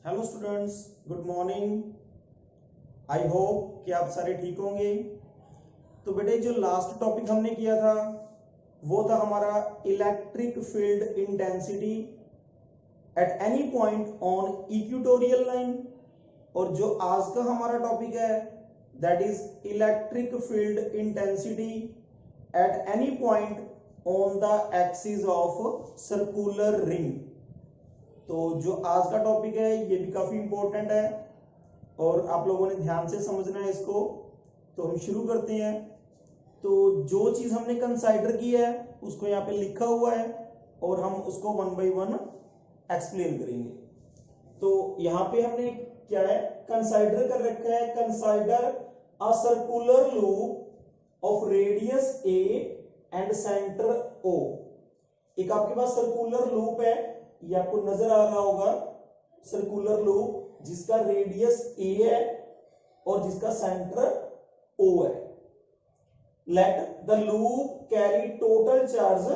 Hello students, good morning. I hope कि आप सारे ठीक होंगे। तो बेटे, जो लास्ट टॉपिक हमने किया था वो था हमारा electric field intensity at any point on equatorial line. और जो आज का हमारा टॉपिक है that is electric field intensity at any point on the axis of circular ring. तो जो आज का टॉपिक है ये भी काफी इंपॉर्टेंट है और आप लोगों ने ध्यान से समझना है इसको। तो हम शुरू करते हैं। तो जो चीज हमने कंसाइडर की है उसको यहाँ पे लिखा हुआ है और हम उसको वन बाय वन एक्सप्लेन करेंगे। तो यहाँ पे हमने क्या है, कंसाइडर कर रखा है। Consider a circular loop of radius A and centre O. एक आपके पास सर्कुलर लूप है, ये आपको नजर आ रहा होगा। सर्कुलर लूप जिसका रेडियस ए है और जिसका सेंटर ओ है। Let the loop carry total charge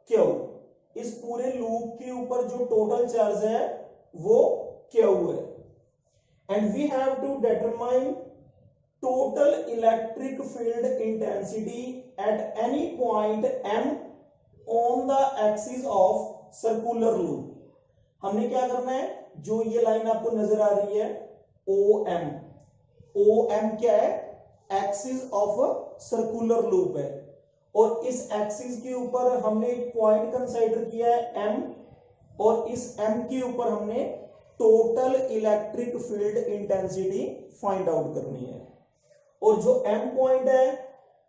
Q. इस पूरे लूप के ऊपर जो टोटल चार्ज है वो क्यू है। And we have to determine total electric field intensity at any point M on the axis of circular loop. हमने क्या करना है, जो ये लाइन आपको नजर आ रही है ओ एम। ओ एम क्या है, एक्सिस ऑफ सर्कुलर लूप है। और इस एक्सिस के ऊपर हमने एक पॉइंट कंसीडर किया है एम, और इस एम के ऊपर हमने total electric field intensity find out करनी है। और जो एम पॉइंट है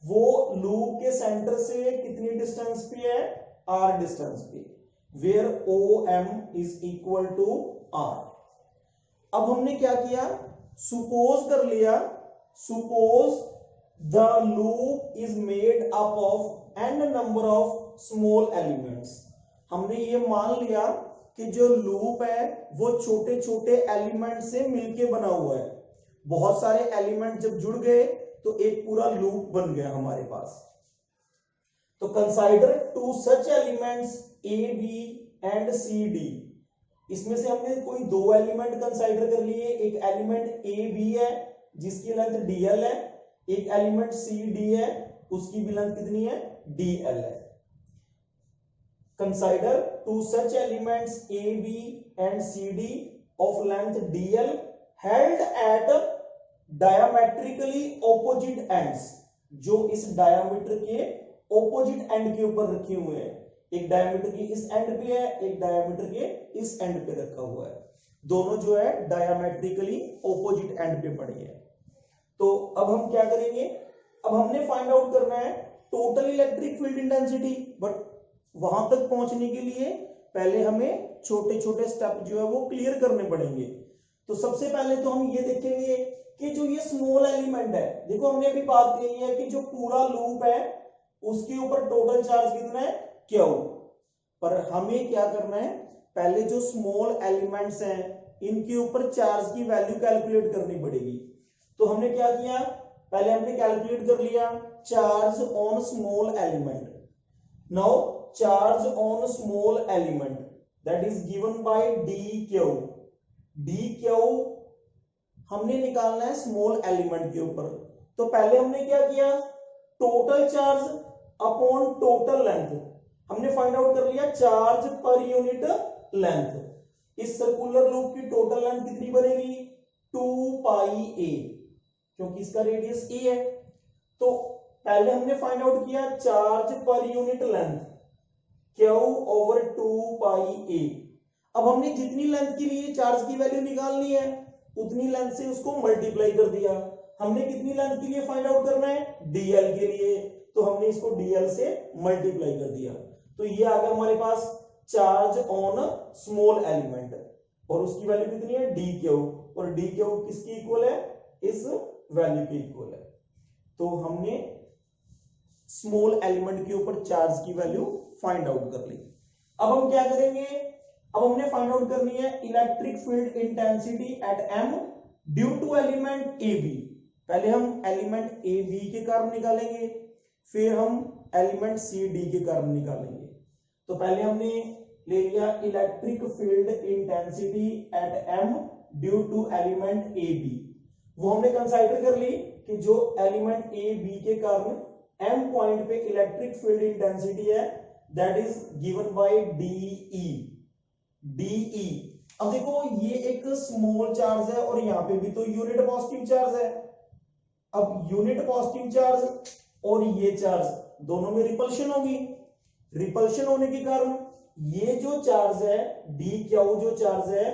वो लूप के सेंटर से कितनी डिस्टेंस पे है, आर डिस्टेंस पे, where O M is equal to R. अब हमने क्या किया, सुपोज कर लिया, suppose the loop is made up of N number of small elements. हमने ये मान लिया कि जो लूप है वो छोटे छोटे एलिमेंट से मिलके बना हुआ है। बहुत सारे एलिमेंट जब जुड़ गए तो एक पूरा लूप बन गया हमारे पास। तो consider two such elements A B and C D. इसमें से हमने कोई दो एलिमेंट कंसाइडर कर लिए। एक एलिमेंट ए बी है जिसकी लेंथ डीएल है, एक एलिमेंट सी डी है उसकी भी लेंथ कितनी है, डीएल है। Consider two such elements A B and C D of length DL held at diametrically opposite ends. जो इस डायमीटर के ऑपोजिट एंड के ऊपर रखे हुए हैं। एक डायमीटर की इस एंड पे है, एक डायमीटर के इस एंड पे रखा हुआ है। दोनों जो है डायमेट्रिकली ऑपोजिट एंड पे पड़े हैं। तो अब हम क्या करेंगे, अब हमने फाइंड आउट करना है total electric field intensity. But वहां तक पहुंचने के लिए पहले हमें छोटे छोटे स्टेप जो है वो क्लियर करने पड़ेंगे। तो सबसे पहले तो हम ये देखेंगे कि जो ये स्मॉल एलिमेंट है, देखो हमने अभी बात की है कि जो पूरा लूप है उसके ऊपर टोटल चार्ज कितना है, क्यू। पर हमें क्या करना है, पहले जो स्मॉल एलिमेंट्स हैं इनके ऊपर चार्ज की वैल्यू कैलकुलेट करनी पड़ेगी। तो हमने क्या किया, पहले हमने कैलकुलेट कर लिया charge on small element. Now charge on small element that is given bye D Q. D Q हमने निकालना है स्मॉल एलिमेंट के ऊपर। तो पहले हमने क्या किया, total charge upon total length हमने फाइंड आउट कर लिया चार्ज पर यूनिट लेंथ। इस सर्कुलर लूप की टोटल लेंथ कितनी बनेगी, 2 पाई ए, क्योंकि इसका रेडियस ए है। तो पहले हमने फाइंड आउट किया charge per unit length Q over 2 pi ए। अब हमने जितनी लेंथ के लिए चार्ज की वैल्यू निकालनी है उतनी लेंथ से उसको मल्टीप्लाई कर दिया। हमने कितनी लेंथ के लिए फाइंड आउट करना है, डीएल के लिए, तो हमने इसको डीएल से मल्टीप्लाई कर दिया। तो ये आ गया हमारे पास चार्ज ऑन स्मॉल एलिमेंट, और उसकी वैल्यू कितनी है, डी क्यू। और डी क्यू किसकी इक्वल है, इस वैल्यू के इक्वल है। तो हमने स्मॉल एलिमेंट के ऊपर चार्ज की वैल्यू फाइंड आउट कर ली। अब हम क्या करेंगे, अब हमने फाइंड आउट करनी है electric field intensity at M due to element A B. पहले हम एलिमेंट ए बी के कारण निकालेंगे, फिर हम एलिमेंट सी डी के कारण निकालेंगे। तो पहले हमने ले लिया electric field intensity at M due to element A B. वो हमने कंसाइडर कर ली कि जो एलिमेंट ए बी के कारण m पॉइंट पे इलेक्ट्रिक फील्ड इंटेंसिटी है that is given by DE. अब देखो ये एक स्मॉल चार्ज है और यहां पे भी तो यूनिट पॉजिटिव चार्ज है। अब यूनिट पॉजिटिव चार्ज और ये चार्ज दोनों में रिपल्शन होगी। रिपल्शन होने के कारण ये जो चार्ज है डी क्यू जो चार्ज है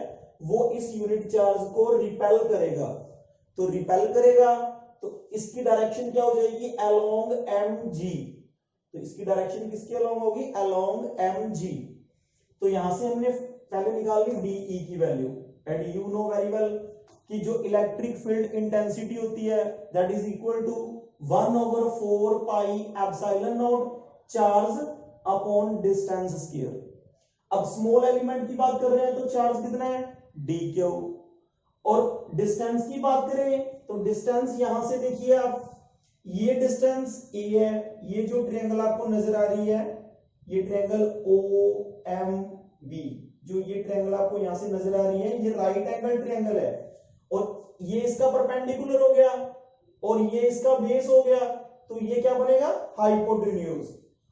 वो इस यूनिट चार्ज को रिपेल करेगा। तो रिपेल करेगा तो इसकी डायरेक्शन क्या हो जाएगी, अलोंग एम जी। तो इसकी डायरेक्शन किसके अलोंग होगी, अलोंग एम जी। तो यहां से हमने पहले निकाल ली डीई की value and you know very well कि जो इलेक्ट्रिक फील्ड इंटेंसिटी होती है that is equal to 1/4 pi epsilon nought charge upon distance square. अब स्मॉल एलिमेंट की बात कर रहे हैं तो चार्ज कितना है डी क्यू, और डिस्टेंस की बात करें तो डिस्टेंस यहां से देखिए आप, ये डिस्टेंस ए है, ये जो ट्रायंगल आपको नजर आ रही है ये ट्रायंगल ओ एम बी, जो ये ट्रायंगल आपको यहां से नजर आ रही है ये राइट एंगल ट्रायंगल है, और ये इसका परपेंडिकुलर हो गया और ये इसका बेस हो गया। तो ये क्या बनेगा हाइपोटेन्यूज,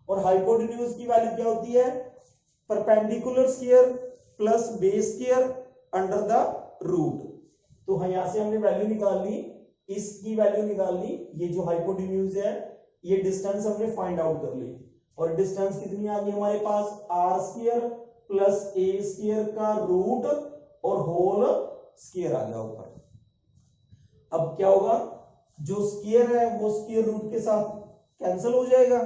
और हाइपोटेन्यूज की वैल्यू क्या होती है, perpendicular square plus base square under the root. तो यहां से हमने वैल्यू निकाल ली, इसकी वैल्यू निकाल ली, ये जो हाइपोटेन्यूज है ये डिस्टेंस हमने फाइंड आउट कर ली, और डिस्टेंस कितनी आ गई हमारे पास R square plus A square का रूट और होल स्क्वायर आ गया ऊपर। अब क्या होगा, जो स्क्वायर है वो स्क्वायर रूट के साथ कैंसिल हो जाएगा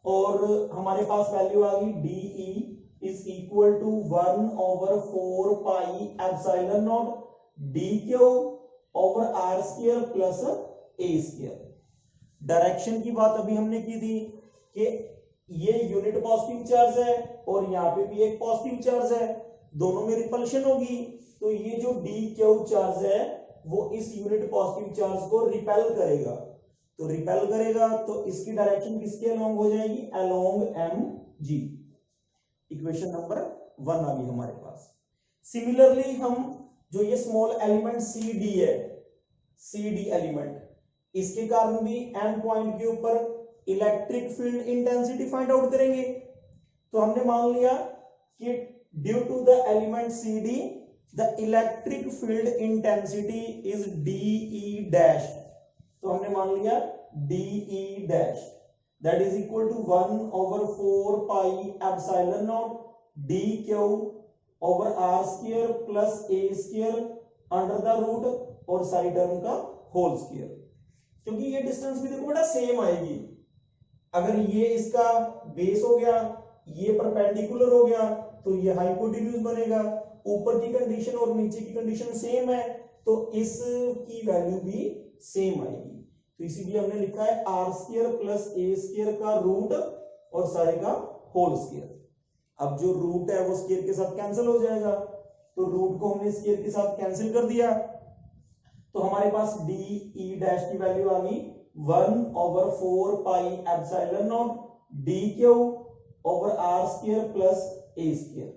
और हमारे पास वैल्यू आ गई DE is equal to 1/4 pi epsilon nought D Q over R square plus A square. Direction की बात अभी हमने की थी कि ये यूनिट पॉजिटिव चार्ज है और यहाँ पे भी एक पॉजिटिव चार्ज है, दोनों में रिपल्शन होगी। तो ये जो डी क्यू चार्ज है वो इस यूनिट पॉजिटिव चार्ज को रिपेल करेगा। तो रिपेल करेगा तो इसकी डायरेक्शन किसके अलोंग हो जाएगी, along M G. Equation number 1 आ गई हमारे पास। सिमिलरली हम जो ये स्मॉल एलिमेंट सी डी है, सी डी एलिमेंट, इसके कारण भी एम पॉइंट के ऊपर electric field intensity find out करेंगे। तो हमने मान लिया कि due to the element C D the electric field intensity is DE dash. तो हमने मान लिया DE dash that is equal to 1/4 pi epsilon nought D Q over R square plus A square under the root और side term का whole square. क्योंकि ये distance भी देखो बेटा सेम आएगी, अगर ये इसका बेस हो गया ये परपेंडिकुलर हो गया तो ये हाइपोटेन्यूज बनेगा, ऊपर की कंडीशन और नीचे की कंडीशन सेम है तो इसकी वैल्यू भी सेम आएगी। तो इसीलिए हमने लिखा है R square plus A square का रूट और सारे का होल स्क्वायर। अब जो रूट है वो स्क्वायर के साथ कैंसिल हो जाएगा, तो रूट को हमने स्क्वायर के साथ कैंसिल कर दिया तो हमारे पास डी ई डैश की वैल्यू आ गई 1/4 pi epsilon nought D Q over R square plus A square.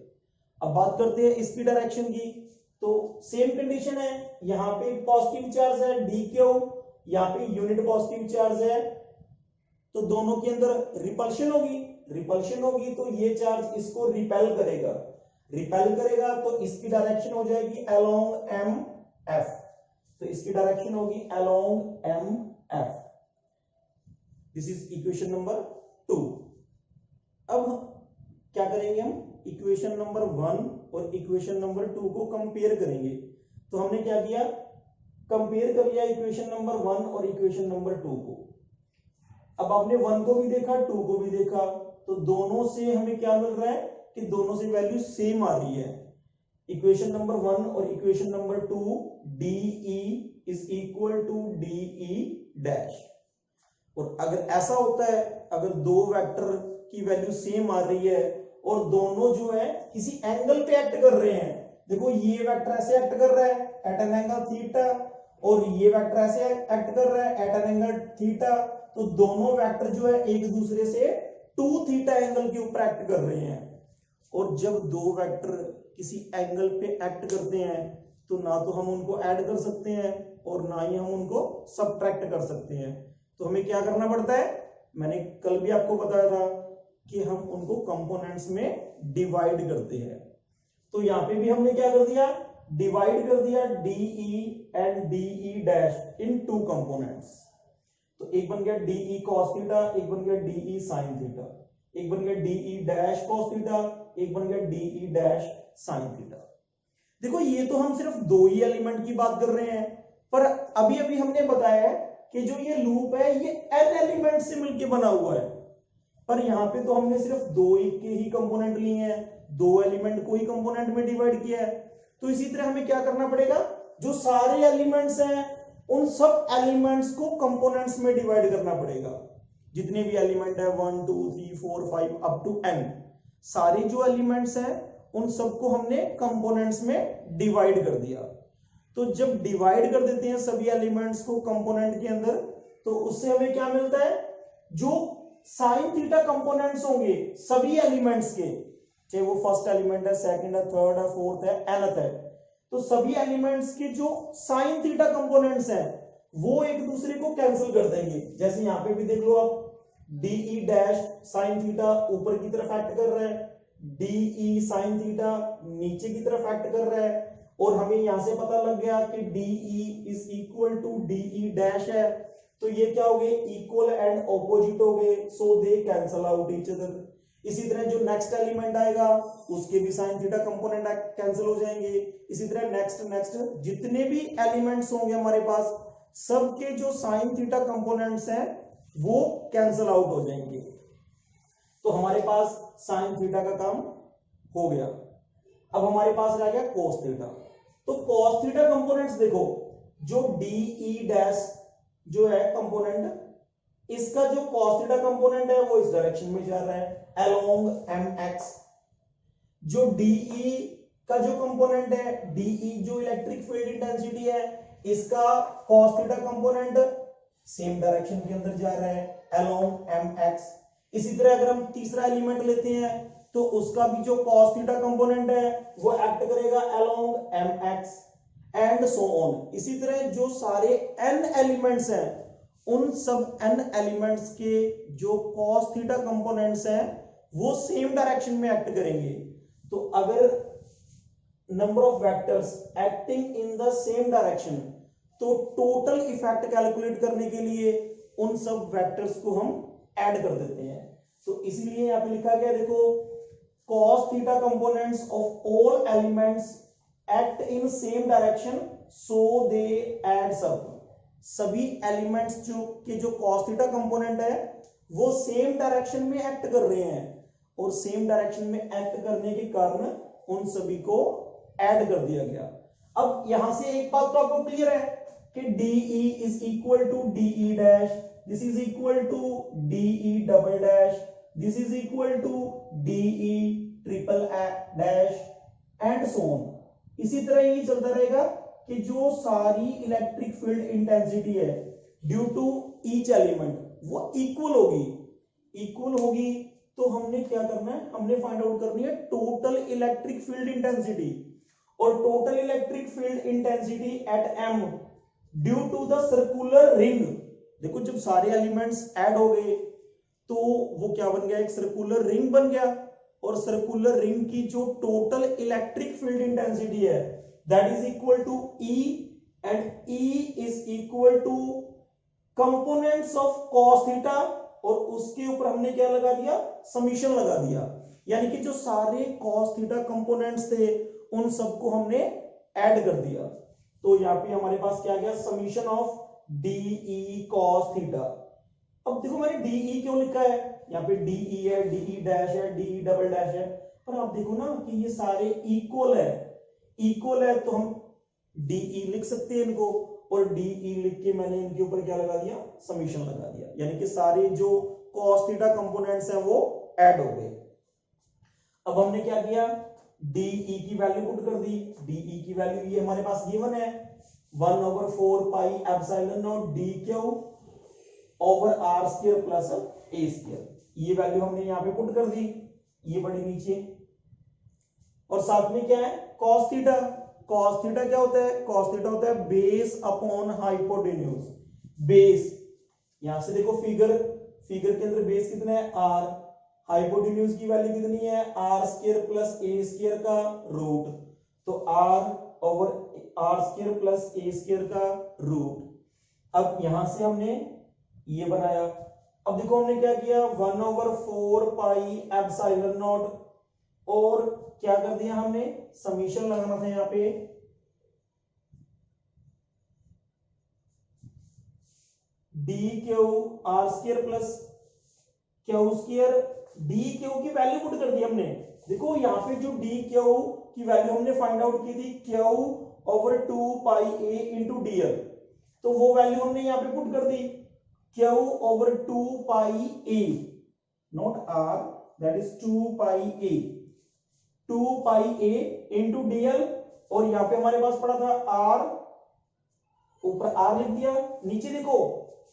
अब बात करते हैं इसकी डायरेक्शन की, तो सेम कंडीशन है, यहां पे पॉजिटिव चार्ज है डी क्यू, यहां पे यूनिट पॉजिटिव चार्ज है, तो दोनों के अंदर रिपल्शन होगी। रिपल्शन होगी तो ये चार्ज इसको रिपेल करेगा, रिपेल करेगा तो इसकी डायरेक्शन हो जाएगी अलोंग एम एफ। तो इसकी डायरेक्शन होगी along M F. This is equation number 2। अब क्या करेंगे हम, इक्वेशन नंबर 1 और इक्वेशन नंबर 2 को कंपेयर करेंगे। तो हमने क्या किया, कंपेयर कर लिया इक्वेशन नंबर 1 और इक्वेशन नंबर 2 को। अब आपने 1 को भी देखा 2 को भी देखा, तो दोनों से हमें क्या मिल रहा है कि दोनों से वैल्यू सेम आ रही है। इक्वेशन नंबर 1 और equation number 2 DE is equal to DE dash. और अगर ऐसा होता है, अगर दो वेक्टर की वैल्यू सेम आ रही है और दोनों जो है किसी एंगल पे एक्ट कर रहे हैं, देखो ये वेक्टर ऐसे एक्ट कर रहा है एट एन एंगल थीटा और ये वेक्टर ऐसे एक्ट कर रहा है एट एन एंगल थीटा, तो दोनों वेक्टर जो है एक दूसरे से 2 थीटा एंगल के ऊपर एक्ट कर रहे हैं। और जब दो वेक्टर किसी एंगल पे एक्ट करते हैं तो ना तो हम उनको ऐड कर सकते हैं और ना ही हम उनको सबट्रैक्ट कर सकते हैं। तो हमें क्या करना पड़ता है, मैंने कल भी आपको बताया था कि हम उनको कंपोनेंट्स में डिवाइड करते हैं। तो यहां पे भी हमने क्या कर दिया, डिवाइड कर दिया DE and DE dash in two components. तो एक बन गया DE cos थीटा, एक बन गया DE sin थीटा, एक बन गया DE डैश cos थीटा, एक बन गया DE डैश sin थीटा। देखो ये तो हम सिर्फ दो ही एलिमेंट की बात कर रहे हैं, पर अभी अभी हमने बताया है कि जो ये लूप है ये n एलिमेंट से मिलकर बना हुआ है, पर यहां पे तो हमने सिर्फ दो के ही कंपोनेंट लिए हैं, दो एलिमेंट को ही कंपोनेंट में डिवाइड किया है। तो इसी तरह हमें क्या करना पड़ेगा, जो सारे एलिमेंट्स हैं उन सब एलिमेंट्स को कंपोनेंट्स में डिवाइड करना पड़ेगा। जितने भी एलिमेंट है 1 2 3 4 5 अप टू n, सारे जो एलिमेंट्स हैं उन सबको हमने कंपोनेंट्स में डिवाइड कर दिया। तो जब डिवाइड कर देते हैं सभी एलिमेंट्स को कंपोनेंट के अंदर, तो उससे हमें क्या मिलता है, जो साइन थीटा कंपोनेंट्स होंगे सभी एलिमेंट्स के, चाहे वो फर्स्ट एलिमेंट है, सेकंड है, थर्ड है, फोर्थ है, nth है, तो सभी एलिमेंट्स के जो साइन थीटा कंपोनेंट्स हैं वो एक दूसरे को कैंसिल कर देंगे। जैसे यहां पे भी देख लो आप, DE डैश साइन थीटा ऊपर की तरफ एक्ट कर रहा है, DE साइन थीटा नीचे की तरफ एक्ट कर रहा है, और हमें यहां से पता लग गया कि DE is equal to DE dash है, तो ये क्या हो गए, इक्वल एंड ऑपोजिट हो गए, so they cancel out each other. इसी तरह जो नेक्स्ट एलिमेंट आएगा उसके भी साइन थीटा कंपोनेंट कैंसिल हो जाएंगे। इसी तरह नेक्स्ट जितने भी एलिमेंट्स होंगे हमारे पास, सबके जो साइन थीटा कंपोनेंट्स हैं वो कैंसिल आउट हो जाएंगे। तो हमारे पास साइन थीटा का काम हो गया। अब हमारे पास रह गया कोस थीटा। तो कोस थीटा कंपोनेंट्स देखो, जो DE डैश जो है कंपोनेंट, इसका जो cos थीटा कंपोनेंट है वो इस डायरेक्शन में जा रहा है along mx। जो DE का जो कंपोनेंट है, DE जो इलेक्ट्रिक फील्ड इंटेंसिटी है, इसका cos theta component same direction के अंदर जा रहा है along mx। इसी तरह अगर हम तीसरा एलिमेंट लेते हैं तो उसका भी जो cos थीटा कंपोनेंट है वो एक्ट करेगा along mx and so on. इसी तरह जो सारे n एलिमेंट्स हैं उन सब n एलिमेंट्स के जो cos थीटा कंपोनेंट्स हैं वो सेम डायरेक्शन में एक्ट करेंगे। तो अगर number of vectors acting in the same direction, तो टोटल इफेक्ट कैलकुलेट करने के लिए उन सब वेक्टर्स को हम ऐड कर देते हैं। तो इसलिए यहां पे लिखा गया देखो, cos theta components of all elements act in same direction so they adds up. सभी एलिमेंट्स जो cos थीटा कंपोनेंट है वो सेम डायरेक्शन में एक्ट कर रहे हैं, और सेम डायरेक्शन में एक्ट करने के कारण उन सभी को ऐड कर दिया गया। अब यहां से एक बात तो आपको क्लियर है कि DE is equal to DE dash, this is equal to DE double dash, this is equal to DE triple dash and so on. इसी तरह ये चलता रहेगा कि जो सारी इलेक्ट्रिक फील्ड इंटेंसिटी है ड्यू टू ईच एलिमेंट वो इक्वल होगी। तो हमने क्या करना है, हमने फाइंड आउट करनी है टोटल इलेक्ट्रिक फील्ड इंटेंसिटी, और total electric field intensity at m due to the circular ring. देखो जब सारे एलिमेंट्स ऐड हो गए तो वो क्या बन गया, एक सर्कुलर रिंग बन गया, और सर्कुलर रिंग की जो टोटल इलेक्ट्रिक फील्ड इंटेंसिटी है that is equal to E, and E is equal to components of cos theta, और उसके ऊपर हमने क्या लगा दिया, समीशन लगा दिया। यानी कि जो सारे cos थीटा कंपोनेंट्स थे उन सबको हमने ऐड कर दिया। तो यहां पे हमारे पास क्या गया, summation of DE cos theta. अब देखो मैंने DE क्यों लिखा है, यहाँ पे DE है, DE डैश है, DE डबल डैश है, पर आप देखो ना कि ये सारे इक्वल है, तो हम DE लिख सकते हैं इनको, और DE लिख के मैंने इनके ऊपर क्या लगा दिया, समीशन लगा दिया। यानी कि सारे जो cos थीटा कंपोनेंट्स हैं वो ऐड हो गए। अब हमने क्या किया, DE की वैल्यू पुट कर दी। DE की वैल्यू ये हमारे पास गिवन है 1/4 pi epsilon not DQ over r square plus a square. ये वैल्यू हमने यहां पे पुट कर दी, ये बड़ी नीचे, और साथ में क्या है cos थीटा। कॉस थीटा क्या होता है, कॉस थीटा होता है बेस अपॉन हाइपोटेन्यूज। बेस यहां से देखो फिगर के अंदर बेस कितना है आर, हाइपोटेन्यूज की वैल्यू कितनी है R square plus A square का रूट, तो R over R square plus A square का रूट। अब यहां से हमने ये बनाया, अब देखो हमने क्या किया 1/4 पाई एप्सिलॉन नॉट, और क्या कर दिया हमने समीशन लगाना था यहां पे d q r square plus q square, d q की वैल्यू पुट कर दी हमने। देखो यहां पे जो डी क्यू की वैल्यू हमने फाइंड आउट की थी q over 2 pi A into dl, तो वो वैल्यू हमने यहां पे पुट कर दी q over 2 pi A, not r, that is 2 pi A, 2 pi A into dl, और यहां पे हमारे पास पड़ा था आर, ऊपर आर लिख दिया, नीचे देखो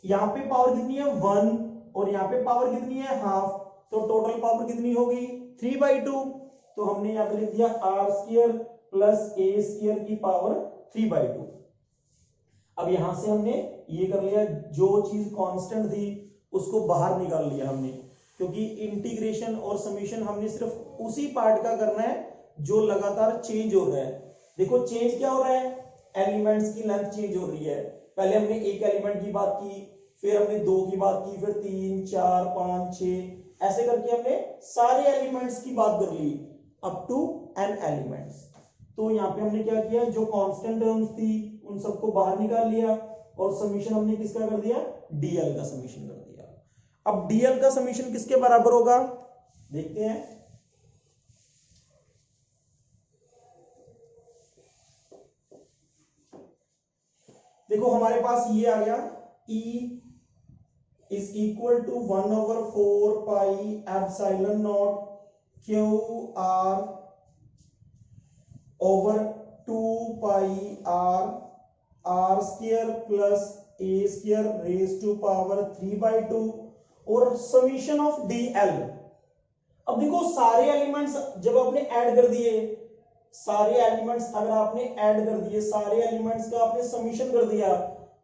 यहां पे पावर कितनी है 1 और यहां पे पावर कितनी है हाफ, तो टोटल पावर कितनी होगी 3/2, तो हमने यहां पे लिख दिया R square plus A square की पावर 3/2। अब यहां से हमने ये कर लिया, जो चीज कांस्टेंट थी उसको बाहर निकाल लिया हमने, क्योंकि इंटीग्रेशन और समीशन हमने सिर्फ उसी पार्ट का करना है जो लगातार चेंज हो रहा है। देखो चेंज क्या हो रहा है, एलिमेंट्स की लेंथ चेंज हो रही है, पहले हमने एक एलिमेंट की बात की, फिर हमने 2 की बात की, फिर 3 4 5 6 ऐसे करके हमने सारे एलिमेंट्स की बात कर ली अप टू n एलिमेंट्स। तो यहाँ पे हमने क्या किया, जो कांस्टेंट टर्म्स थी उन सबको बाहर निकाल लिया, और समीशन हमने किसका कर दिया डीएल का समीशन कर दिया। अब डीएल का समीशन किसके बराबर होगा देखते हैं, देखो हमारे पास ये आ गया E is equal to 1/4 pi epsilon not Q R over 2 pi R R square plus A square raise to power 3/2 और समीशन ऑफ डी एल। अब देखो सारे एलिमेंट्स जब आपने ऐड कर दिए, सारे एलिमेंट्स अगर आपने ऐड कर दिए, सारे एलिमेंट्स का आपने समीशन कर दिया,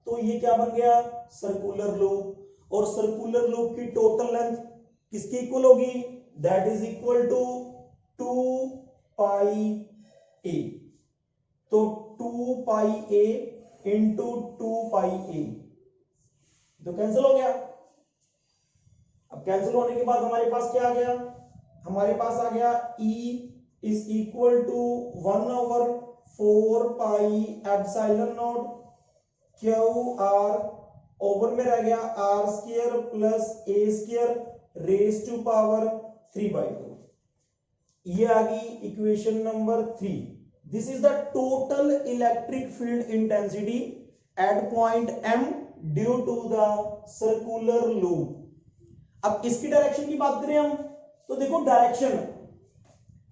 तो ये क्या बन गया सर्कुलर लूप, और सर्कुलर लूप की टोटल लेंथ किसकी इक्वल होगी, that is equal to 2 pi ए, तो 2 पाई ए इंटू 2 पाई ए, तो कैंसिल हो गया। अब कैंसिल होने के बाद हमारे पास क्या आ गया, हमारे पास आ गया E is equal to 1/4 pi epsilon not Q R over में रह गया R square plus A square raise to power 3/2। ये आ गई equation number 3। This is the total electric field intensity at point M due to the circular loop. अब इसकी direction की बात करें हम, तो देखो डायरेक्शन,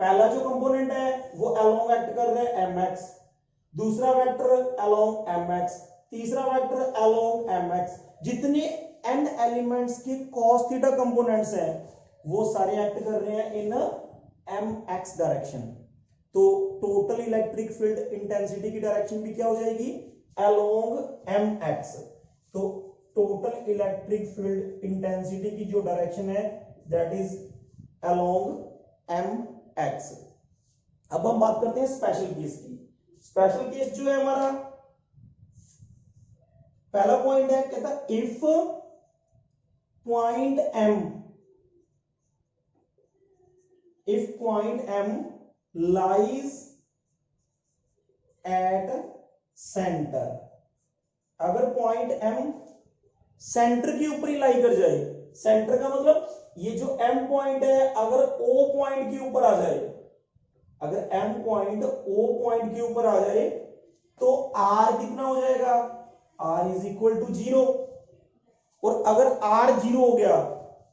पहला जो कंपोनेंट है वो अलोंग एक्ट कर रहा है mx, दूसरा वेक्टर अलोंग mx, तीसरा वेक्टर अलोंग mx। जितने n एलिमेंट्स के cos थीटा कंपोनेंट्स हैं वो सारे एक्ट कर रहे हैं इन mx डायरेक्शन। तो टोटल इलेक्ट्रिक फील्ड इंटेंसिटी की डायरेक्शन भी क्या हो जाएगी अलोंग mx। तो टोटल इलेक्ट्रिक फील्ड इंटेंसिटी की जो डायरेक्शन है दैट इज अलोंग mx। अब हम बात करते हैं स्पेशल केस की। स्पेशल केस जो है हमारा पहला पॉइंट है, कहता if point M lies at center, अगर पॉइंट M सेंटर के ऊपर ही लाई कर जाए, सेंटर का मतलब ये जो M पॉइंट है अगर O पॉइंट के ऊपर आ जाए, अगर M पॉइंट O पॉइंट के ऊपर आ जाए तो R कितना हो जाएगा, R इज इक्वल टू 0। और अगर R 0 हो गया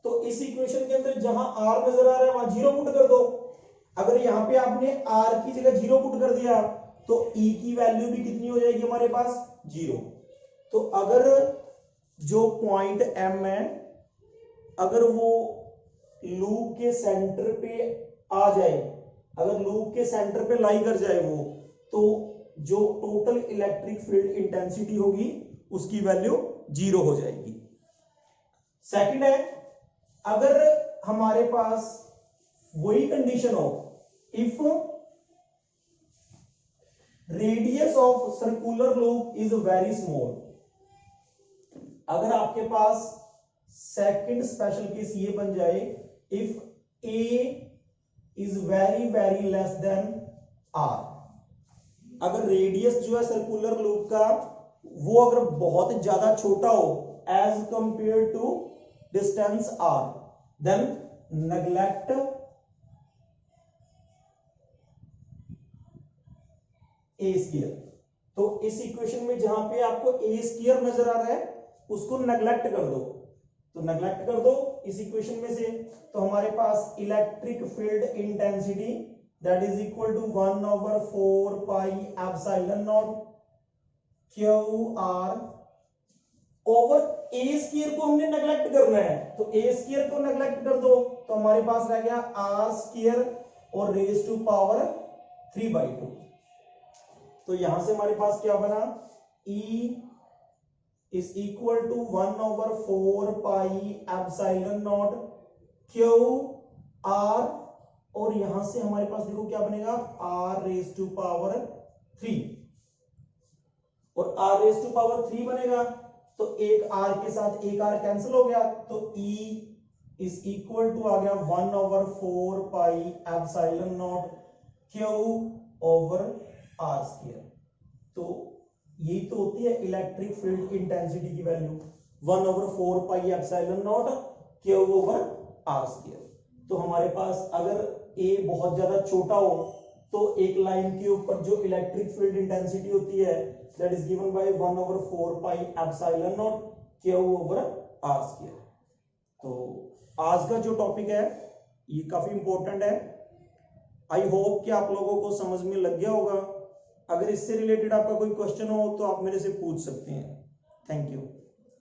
तो इस इक्वेशन के अंदर जहां R नजर आ रहा है वहां 0 पुट कर दो। अगर यहां पे आपने R की जगह 0 पुट कर दिया तो E की वैल्यू भी कितनी हो जाएगी हमारे पास 0। तो अगर जो पॉइंट M है अगर वो लूप के सेंटर पे आ जाए, अगर लूप के सेंटर पे लाई कर जाए वो, तो जो टोटल इलेक्ट्रिक फील्ड इंटेंसिटी होगी उसकी वैल्यू 0 हो जाएगी। सेकंड है, अगर हमारे पास वही कंडीशन हो, if radius of circular loop is very small, अगर आपके पास सेकंड स्पेशल केस ये बन जाए, if a is very very less than r, अगर रेडियस जो है सर्कुलर लूप का वो अगर बहुत ज्यादा छोटा हो as compare to distance r, then neglect a square. तो इस इक्वेशन में जहां पे आपको a स्क्वायर नजर आ रहा है उसको नेग्लेक्ट कर दो, तो नेग्लेक्ट कर दो इस इक्वेशन में से, तो हमारे पास electric field intensity that is equal to 1/4 pi epsilon not Q R over a square को हमने नेग्लेक्ट करना है, तो ए स्क्वायर को नेग्लेक्ट कर दो तो हमारे पास रह गया आर स्क्वायर और रेज टू पावर 3/2। तो यहां से हमारे पास क्या बना, E is equal to 1/4 pi epsilon not Q R, और यहां से हमारे पास देखो क्या बनेगा, आर रेज टू पावर 3, और आर रेज टू पावर 3 बनेगा तो एक आर के साथ एक आर कैंसिल हो गया, तो E इज इक्वल टू आ गया 1/4 pi epsilon not Q over R square. तो यही तो होती है इलेक्ट्रिक फील्ड इंटेंसिटी की value, 1/4 pi epsilon not Q over R square. तो हमारे पास अगर ए बहुत ज्यादा छोटा हो तो एक लाइन के ऊपर जो इलेक्ट्रिक फील्ड इंटेंसिटी होती है that is given by 1/4 pi epsilon not Q over R square. तो आज का जो टॉपिक है ये काफी इंपॉर्टेंट है, आई होप कि आप लोगों को समझ में लग गया होगा। अगर इससे रिलेटेड आपका कोई क्वेश्चन हो तो आप मेरे से पूछ सकते हैं। Thank you.